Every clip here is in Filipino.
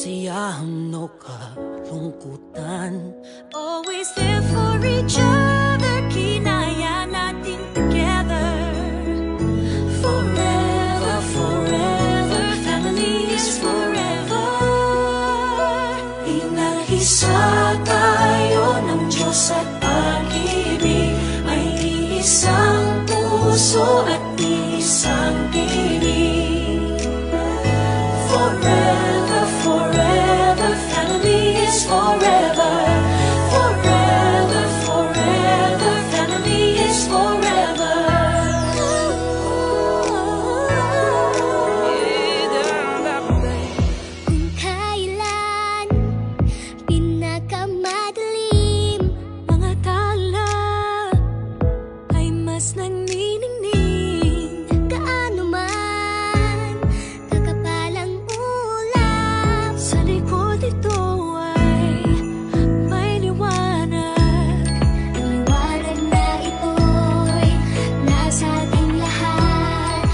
kasiyahan o kalungkutan. Always there for each other, kinaya natin together. Forever, forever, family is forever. Inag-isa tayo ng Diyos at pag-ibig. May isang puso at isang tinig. Forever, forever, family is forever. Forever, forever, family is forever. Kung kailan pinakamadilim, mga tala ay mas nagniningning. Kaano man kakapalang ulap, sa likod ito ay may liwanag. Ang liwanag na ito'y nasa ating lahat.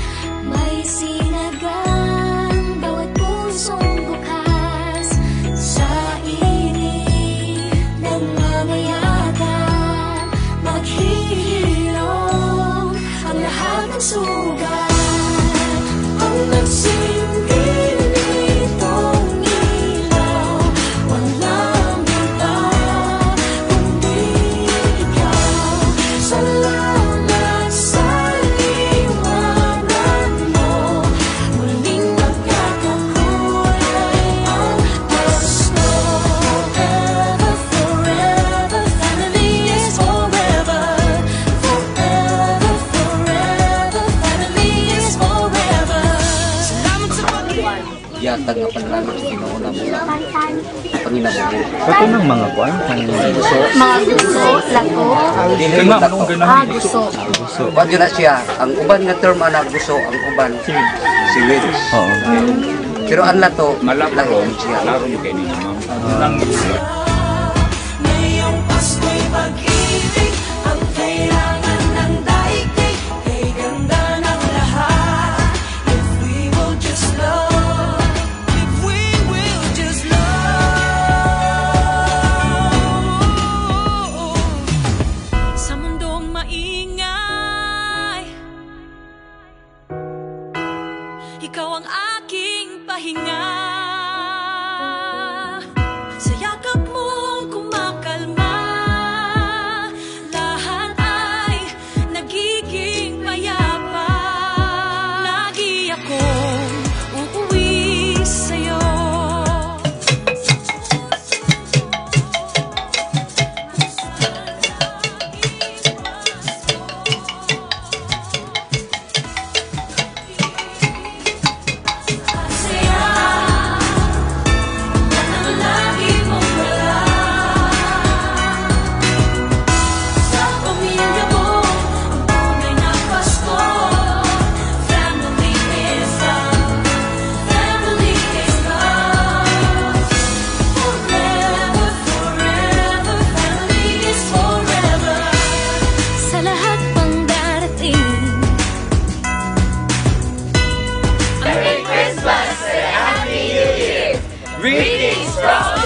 May sinagang bawat pusong bukas. Sa init ng mamayagan, maghihilom ang lahat ng sugat. Ang nagsilbi nitong ilaw, walang iba kundi ikaw. Salamat sa liwanag mo, muling magkakakulay ang gusto. Forever, forever, family is forever. Forever, forever, family is forever. Salamat sa Panginoon. Yatag nga panalangin sa Ginoo na mo panginabuhi. Kato ng mga kuan, gusto. Mga gusto, lago, Kaya nga, anong ganun? gusto. Gusto. Ba't yun na siya? Ang uban nga term na gusto, ang uban siwit. Oo. Pero ang lato, Malaron, siya. laro mo kayo ninyo, ma'am. Ngayong Pasko'y pag-ibig, ang kailangan ng daigdig, kay ganda ng lahat. If we will just love, if we will just love. Sa mundong maingay, ikaw ang aking pahinga. Sa yakap mong kumakalma, lahat ay nagiging payapa. Lagi akong uuwi sa'yo. Saya ang lagi mong wala. Sa pamilya mo, ang tunay na Pasko. Family is love. Family is love. Forever, forever, family is forever. Sa lahat pang darating, Merry Christmas and Happy New Year! Greetings from